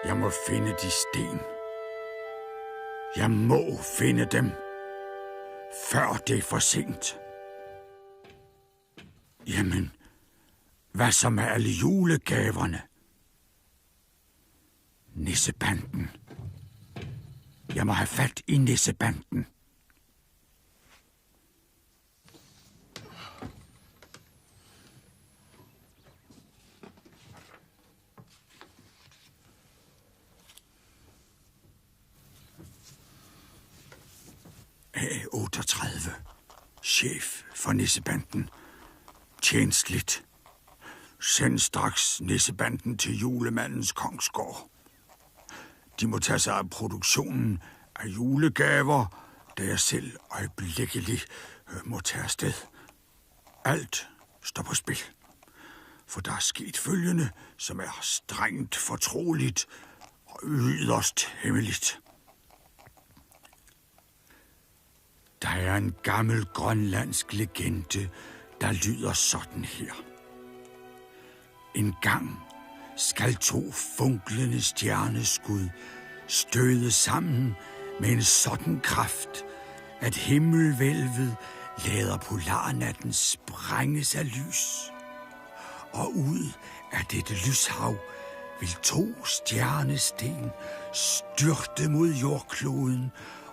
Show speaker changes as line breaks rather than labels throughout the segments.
Jeg må finde de sten. Jeg må finde dem, før det er for sent. Jamen, hvad så med alle julegaverne? Nissebanden. Jeg må have fat i nissebanden. A38. Chef for nissebanden. Tjenstligt. Send straks nissebanden til julemandens kongsgård. De må tage sig af produktionen af julegaver, da jeg selv øjeblikkeligt må tage afsted. Alt står på spil. For der er sket følgende, som er strengt fortroligt og yderst hemmeligt. Der er en gammel grønlandsk legende, der lyder sådan her. En gang skal to funklende stjerneskud støde sammen med en sådan kraft, at himmelvælvet lader polarnatten sprænges af lys. Og ud af dette lyshav vil to stjernesten styrte mod jordkloden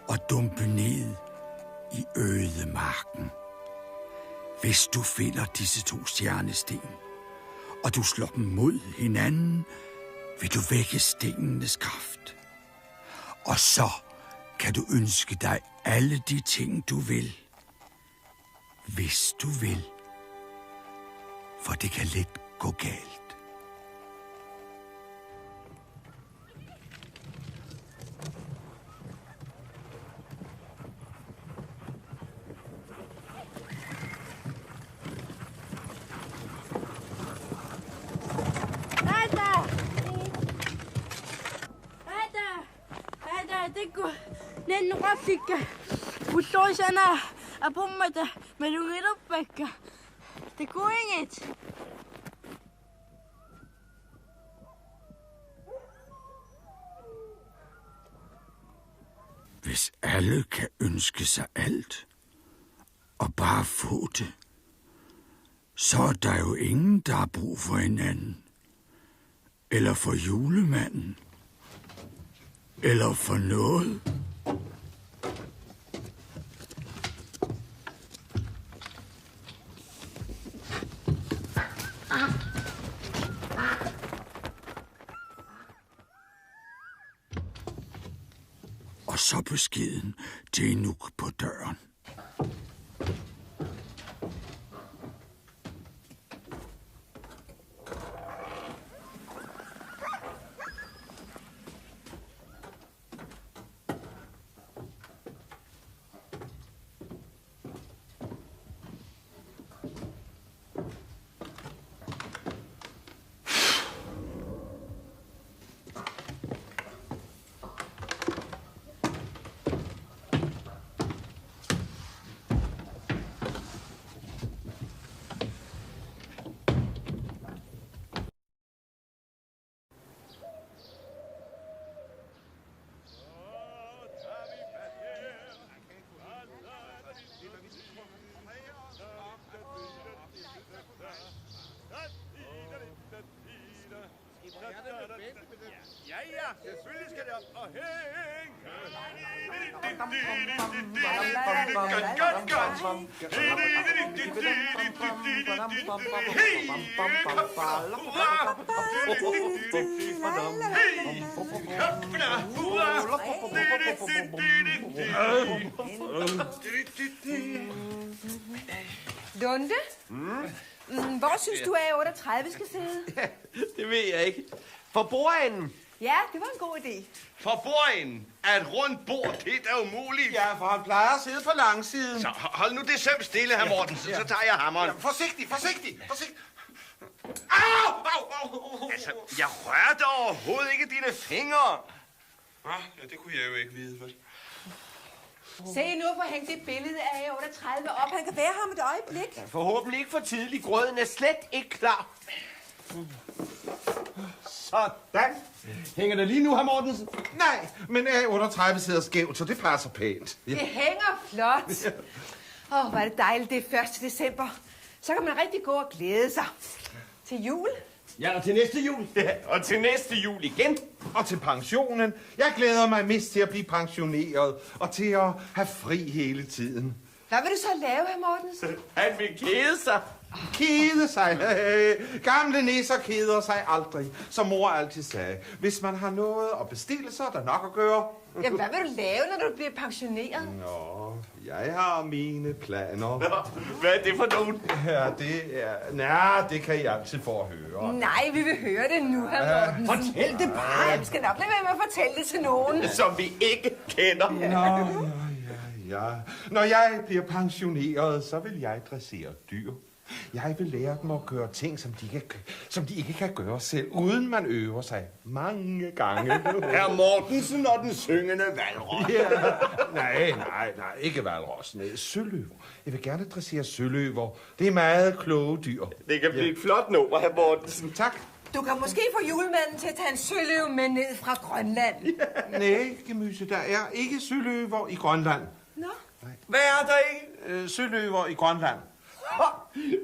og dumpe ned i ødemarken. Hvis du finder disse to stjernesten, og du slår dem mod hinanden, vil du vække stenenes kraft. Og så kan du ønske dig alle de ting, du vil. Hvis du vil. For det kan let gå galt.
nen rafikka putoisana apummata melungirupakka det går inget.
Hvis alle kan ønske sig alt og bare få det, så er der jo ingen, der har brug for hinanden. Eller for julemanden. Eller for noget. Og så beskeden til Enuk på døren.
Ja, selvfølgelig skal det op. Og hæng!
Lunde? Hvor synes du, at 38 skal sidde?
Ja, det ved jeg ikke. For bordenden.
Ja, det var en god idé.
For bordenden er et rundt bord, det er da umuligt.
Ja, for han plejer at sidde på langsiden.
Så hold nu det søm stille, hr. Mortensen, så tager jeg hammeren.
Ja, forsigtigt.
Au! Altså, jeg rørte overhovedet ikke dine fingre.
Ja, det kunne jeg jo ikke vide, vel?
Se nu for hænge det billede af 38 op. Han kan være ham et øjeblik.
Ja, forhåbentlig ikke for tidligt. Grøden er slet ikke klar.
Sådan. Hænger det lige nu, hr. Mortensen?
Nej, men A38 sidder skævt, så det passer pænt.
Det hænger flot. Hvor er det dejligt, det er 1. december. Så kan man rigtig gå og glæde sig. Til jul.
Ja, og til næste jul.
Ja, og til næste jul igen. Og til pensionen. Jeg glæder mig mest til at blive pensioneret og til at have fri hele tiden.
Hvad vil du så lave, hr. Mortensen?
Han vil kede sig. Kede sig. Gamle nisser keder sig aldrig, som mor altid sagde. Hvis man har noget at bestille, så er der nok at gøre.
Jamen, hvad vil du lave, når du bliver pensioneret?
Nå, jeg har mine planer.
Nå, hvad er det for nogen?
Ja, det er... Nej, det kan I altid få at høre.
Nej, vi vil høre det nu, hr. Mortensen.
Fortæl det bare.
Nej, vi skal nok lade være med at fortælle det til nogen.
Som vi ikke kender.
Ja. Når jeg bliver pensioneret, så vil jeg dressere dyr. Jeg vil lære dem at gøre ting, som de ikke kan gøre selv, uden man øver sig mange gange.
Hr. Mortensen og den syngende valros.
Ja. Nej, ikke valros. Nej, søløver. Jeg vil gerne dressere søløver. Det er meget kloge dyr.
Det kan blive et flot nummer, hr. Mortensen.
Tak.
Du kan måske få julemanden til at tage en søløve med ned fra Grønland.
Ja. Nej, Gemyse, der er ikke søløver i Grønland.
Nå?
Hvad er der ikke?
Søløver i Grønland.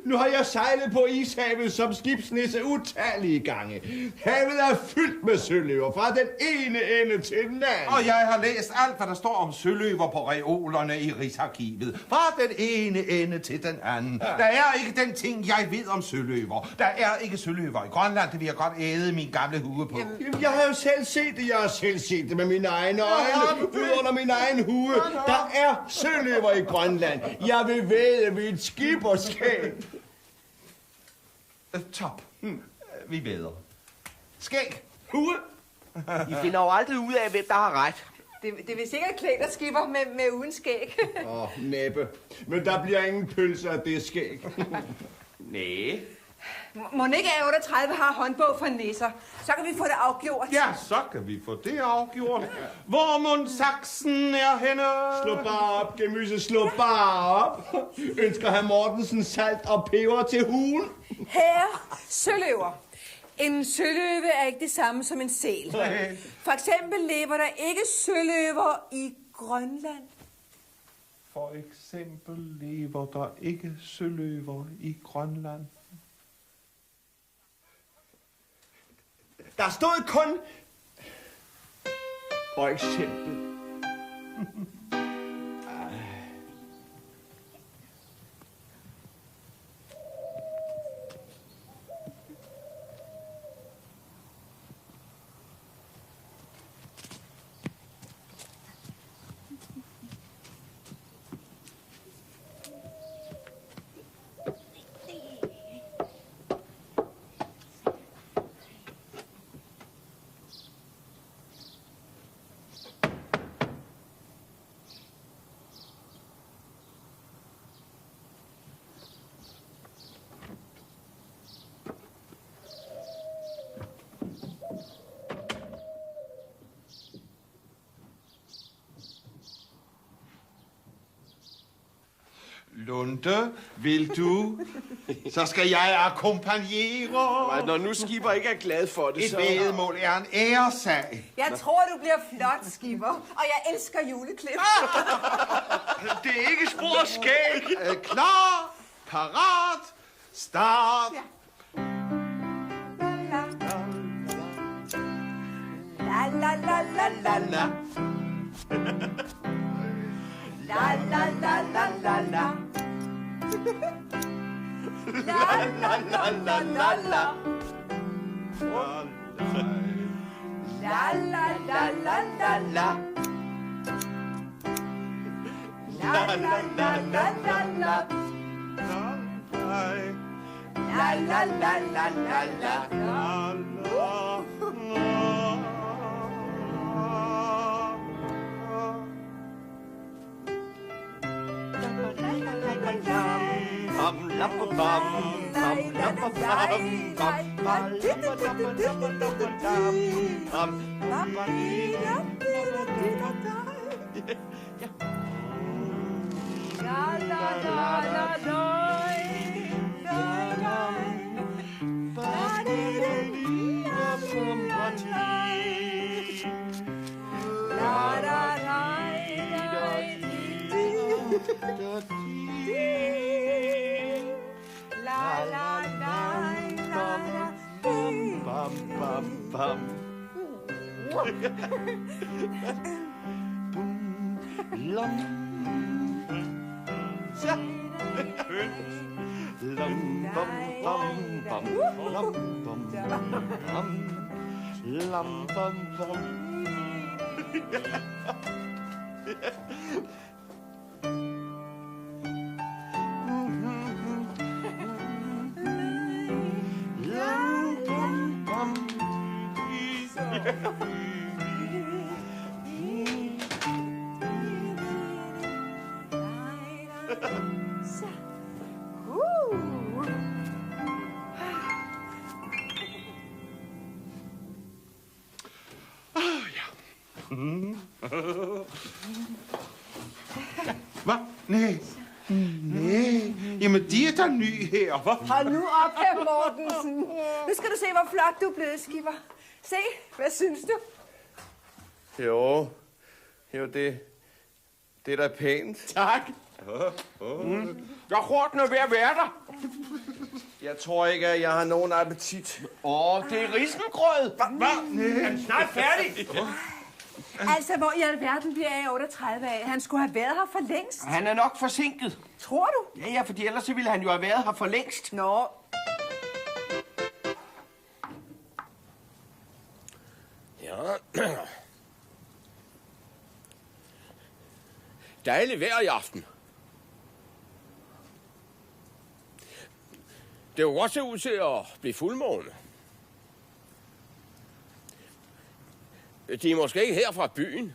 Nu har jeg sejlet på ishavet som skibsnisse utallige gange. Havet er fyldt med søløver fra den ene ende til den anden.
Og jeg har læst alt, hvad der står om søløver på reolerne i Rigsarkivet. Fra den ene ende til den anden. Ja. Der er ikke den ting, jeg ved om søløver. Der er ikke søløver i Grønland. Det vil jeg godt æde min gamle hue på.
Jamen, jeg har jo selv set det. Jeg har selv set det med mine egne øjne. Ud under min egen hue. Der er søløver i Grønland. Jeg vil væde mit skib og skæg.
Top. Vi væder. Skæg.
Hue? I finder jo aldrig ud af, hvem der har ret.
Det vil sikkert klæde dig, skipper, med uden skæg.
Næppe. Men der bliver ingen pølse af det skæg.
Næh.
Må ikke A38 har håndbog for nisser? Så kan vi få det afgjort.
Ja, så kan vi få det afgjort. Hvor mon saksen er henne?
Slå bare op, Gemyse, slå bare op. Ønsker hr. Mortensen salt og peber til hulen?
Her, søløver. En søløve er ikke det samme som en sæl. For eksempel lever der ikke søløver i Grønland.
For eksempel lever der ikke søløver i Grønland.
Der stod kun... For eksempel...
Lunde, vil du? Så skal jeg akkompagnere.
Når nu skipper ikke er glad for det,
Et
så...
væddemål er en æresag.
Jeg tror, du bliver flot, skipper. Og jeg elsker juleklip.
Det er ikke spor skæg.
Klar, parat, start.
Ja. La la la la la la. La la la la la la. La la la la la la. La la la la la la. La la la la la la. La la la la la la. La la la la la.
Bam, bam, bam. Lam. Så. Lam, bam, bam, bam. Lam, bam, bam. Lam, bam, bam.
Hvad? Nej. Nej. Jamen, de er da ny her. Hvad?
Hold nu op, herr Mortensen. Nu skal du se, hvor flot du er blevet, skipper. Se, hvad synes du?
Jo, det er da pænt.
Tak.
Jeg tror, den er ved at være der. Jeg tror ikke, at jeg har nogen appetit. Det er risengrød.
Hvad?
Er den snart færdig?
Altså, hvor i alverden bliver A38 af? Han skulle have været her for længst.
Han er nok forsinket.
Tror du?
Ja, fordi ellers så ville han jo have været her for længst.
Nå.
Ja. Dejligt vejr i aften. Det jo godt se ud til at blive fuldmåne. De er måske ikke her fra byen.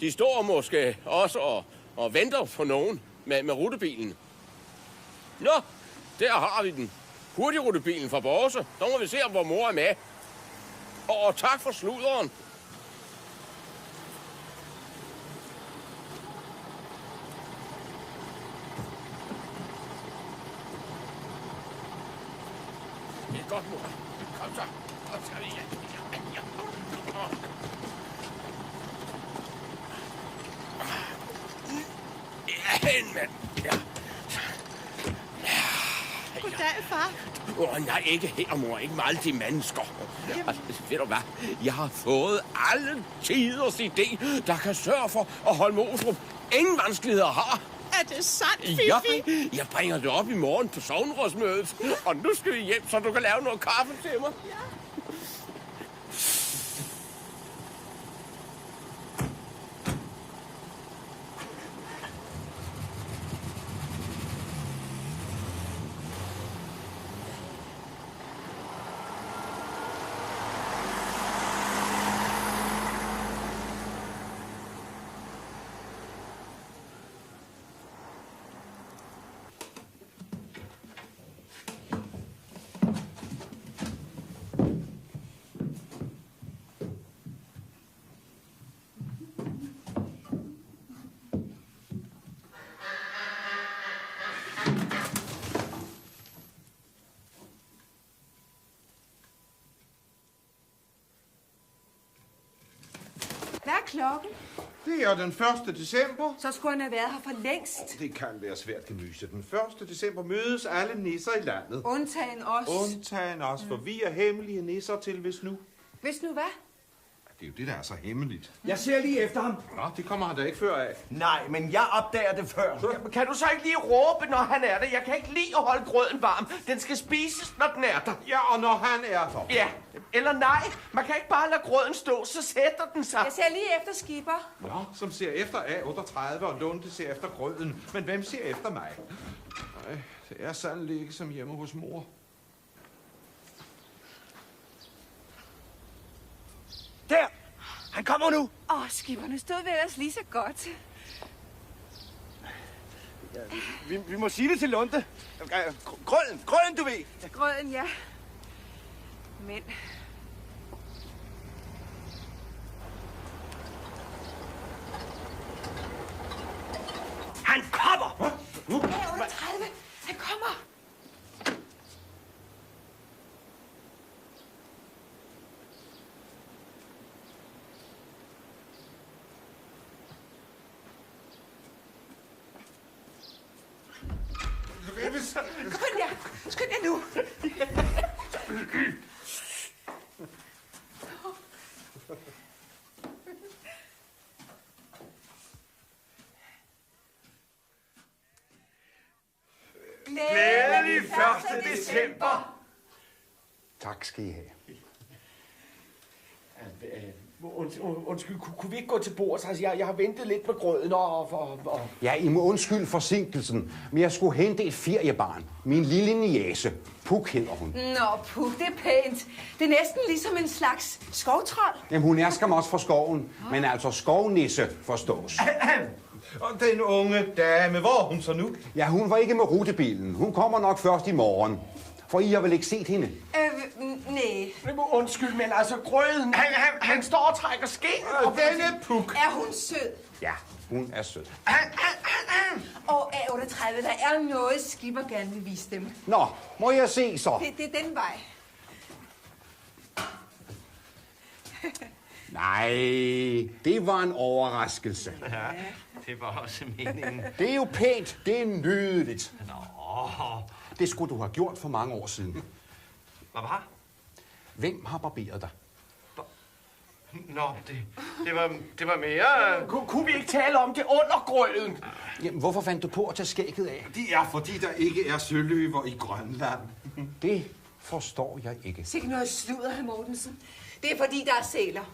De står måske også og venter på nogen med rutebilen. Nå, der har vi den. Hurtigrutebilen fra Borse. Så må vi se, hvor mor er med. Og tak for sluderen. Det er godt, mor. Kom så. Kom så. Ja, mand. Ja.
Goddag, far.
Nej, ikke her, mor. Ikke med alle de mennesker. Altså, ved du hvad? Jeg har fået alle tiders idé, der kan sørge for at holde Mostrup ingen vanskeligheder har.
Er det sandt, Fifi?
Ja, jeg bringer det op i morgen på sognerådsmødet. Og nu skal vi hjem, så du kan lave noget kaffe til mig. Ja.
Hvad er klokken?
Det er den 1. december.
Så skulle han have været her for længst.
Det kan være svært, Gemyse. Den 1. december mødes alle nisser i landet.
Undtagen os.
Undtagen os, for vi er hemmelige nisser til hvis nu.
Hvis nu hvad?
Det er jo det, der er så hemmeligt.
Jeg ser lige efter ham.
Nå, det kommer han da ikke før af.
Nej, men jeg opdager det før.
Jamen, kan du så ikke lige råbe, når han er der? Jeg kan ikke lide at holde grøden varm. Den skal spises, når den er der.
Ja, og når han er der.
Ja, eller nej. Man kan ikke bare lade grøden stå, så sætter den sig.
Jeg ser lige efter skipper.
Nå, som ser efter A38, og Lunde ser efter grøden. Men hvem ser efter mig? Nej, det er sandelig ikke som hjemme hos mor.
Der! Han kommer nu!
Skipperne stod ved ellers lige så godt.
Ja, vi må sige det til Lunde. Grøden, du ved.
Grøden, ja. Men...
Han kommer!
A38, han kommer! Skynd jer nu.
Glædelig 1. december.
Tak skal I have.
Undskyld, kunne vi ikke gå til bords? Altså, jeg har ventet lidt med grøden og...
Ja, I må undskylde forsinkelsen, men jeg skulle hente et feriebarn. Min lille niece. Puk hedder hun.
Nå, Puk, det er pænt. Det er næsten ligesom en slags skovtrold.
Jamen, hun er skam også fra skoven, men altså skovnisse forstås.
Og den unge dame, hvor er hun så nu?
Ja, hun var ikke med rutebilen. Hun kommer nok først i morgen. For I har vel ikke set hende?
Nej.
Undskyld, men altså grøden, han står og trækker ske.
Og denne Puk.
Er hun sød?
Ja, hun er sød.
Og A38, der er noget, Skipper gerne vil vise dem.
Nå, må jeg se så?
Det er den vej.
Nej, det var en overraskelse.
Ja, det var også meningen.
Det er jo pænt, det er nydeligt. Det skulle du have gjort for mange år siden.
Hvad var?
Hvem har barberet dig?
Nå, det var mere... Kunne vi ikke tale om det under grøden?
Jamen, hvorfor fandt du på at tage skægget af?
Det er, fordi der ikke er søløver i Grønland.
Det forstår jeg ikke.
Sikke noget sludder, hr. Mortensen. Det er fordi, der er sæler.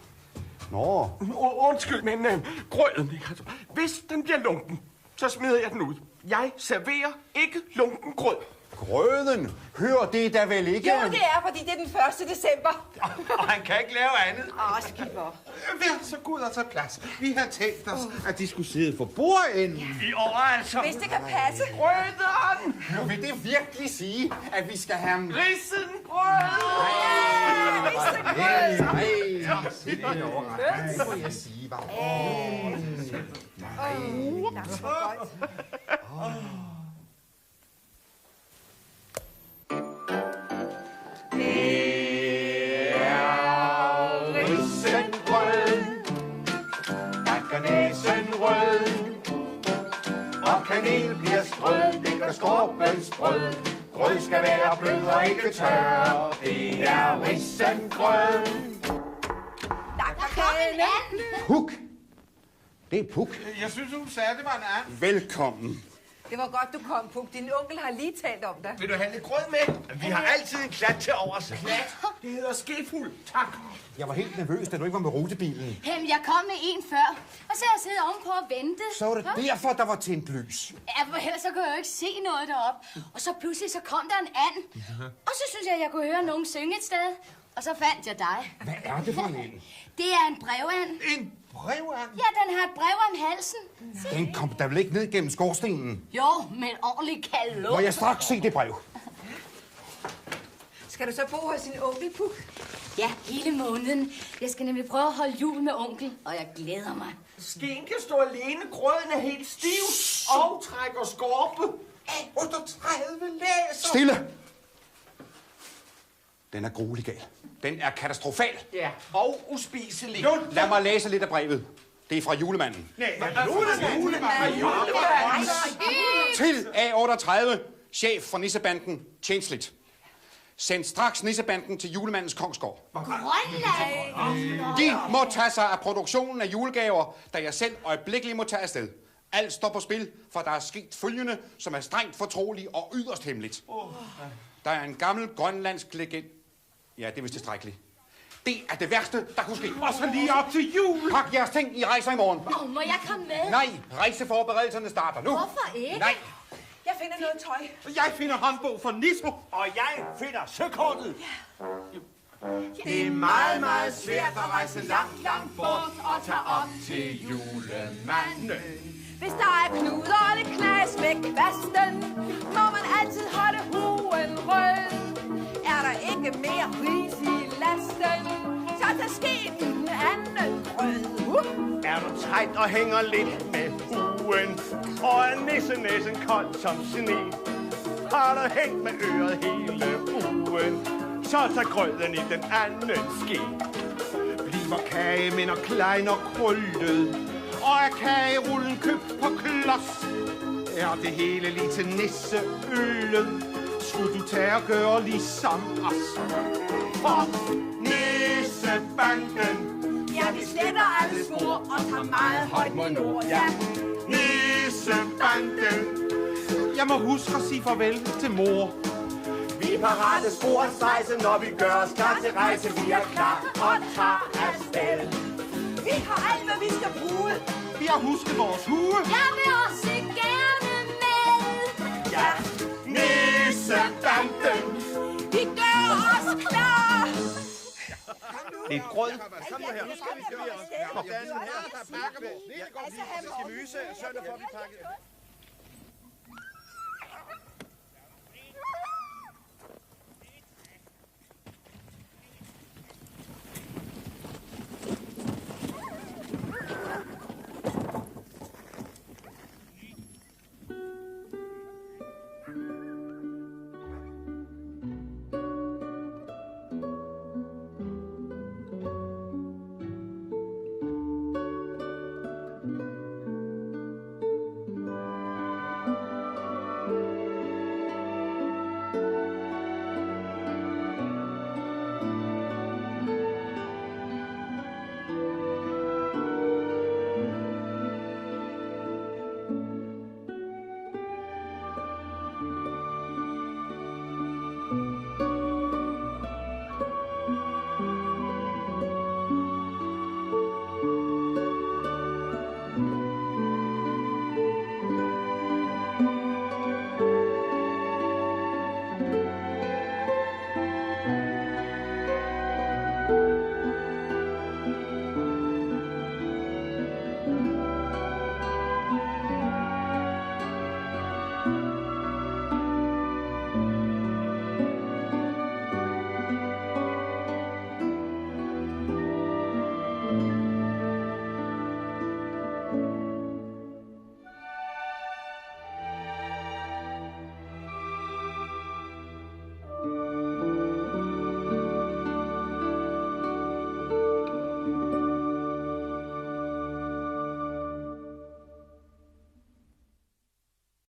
Nå.
Undskyld, men grøden, ikke? Altså, hvis den bliver lunken, så smider jeg den ud. Jeg serverer ikke lunken grød.
Grøden? Hør det da vel ikke?
Jo, det er, fordi det er den 1. december.
Og han kan ikke lave andet.
Skipper.
Vær så god at tage plads. Vi har tænkt os, at de skulle sidde for bordenden.
I år altså.
Hvis det kan passe.
Grøden!
Nu vil det virkelig sige, at vi skal have...
Risengrød!
Det må jeg sige, var.
Og kanel bliver strød, det gør skorpens brød. Grød skal være blød og ikke tør. Det er risengrød.
Puk! Det er Puk.
Jeg synes, hun sagde, det var en anden.
Velkommen.
Det var godt, du kom, Puk. Din onkel har lige talt om dig.
Vil du have lidt grød med? Vi har altid en klat til overs. Klat? Det hedder skefuld. Tak.
Jeg var helt nervøs, da du ikke var med rutebilen.
Jeg kom med en før, og så har jeg siddet ovenpå og ventet.
Så var det derfor, der var tændt lys.
Ja, for ellers så kunne jeg jo ikke se noget deroppe. Og så pludselig så kom der en and. Og så synes jeg kunne høre nogen synge et sted. Og så fandt jeg dig.
Hvad er det for en and?
Det er en brevand.
En brevand?
Ja, den har et brev om halsen.
Den kom der vel ikke ned gennem skorstenen?
Jo, med en ordentlig kald luft.
Må jeg straks se det brev?
Skal du så bo hos sin onkel, Puk?
Ja, hele måneden. Jeg skal nemlig prøve at holde jul med onkel, og jeg glæder mig.
Skeen kan stå alene, grøden er helt stiv og trækker skorpe.
38 læser.
Stille! Den er gruelig gal. Den er katastrofal.
Ja, og uspiselig.
Lad mig læse lidt af brevet. Det er fra julemanden. Til A38, chef for Nissebanden, tjenestligt. Send straks Nissebanden til julemandens Kongsgård.
Grønland!
De må tage sig af produktionen af julegaver, da jeg selv øjeblikkeligt må tage afsted. Alt står på spil, for der er sket følgende, som er strengt fortroligt og yderst hemmeligt. Der er en gammel grønlandsk legende. Ja, det er vist tilstrækkeligt. Det er det værste, der kunne ske.
Og så lige op til jul.
Pak jeres ting, I rejser i morgen.
Må jeg komme med?
Nej, rejseforberedelserne starter nu.
Hvorfor ikke?
Nej.
Jeg finder noget tøj.
Jeg finder håndbog for Nisso.
Og jeg finder søkortet.
Det er meget, meget svært at rejse langt bort og tage op til julemanden.
Hvis der er knuder og det knas med kvasten, må man altid holde huen rød. Er der ikke mere ris i lasten, så tag skeen anden grød.
Er du træt og hænger lidt med huen, og er nissenæsen kold som sne? Har du hængt med øret hele ugen, så tag grøden i den anden ske. Bliver kagemænd og klein og krøllet, og er kagerullen købt på klods. er det hele lige til nisseøllen. Skulle du tage og gøre ligesom os? For nissebanden.
Ja, vi sletter alle spor og tager meget højt mod nord, ja.
Nissebanden. Jeg må huske at sige farvel til mor.
Vi er parate sporsrejse, når vi gør os klar til rejse. Vi er klar og tager afsted.
Vi har alt, hvad vi skal bruge.
Vi har husket vores hue.
Jeg vil også gerne med.
Ja, nissebanden.
Vi gør os klar.
Lidt grød.
Kom nu her, nu skal vi køre. Der er sådan her, der er bakker på. Vi skal myse, sørg for, at vi pakker.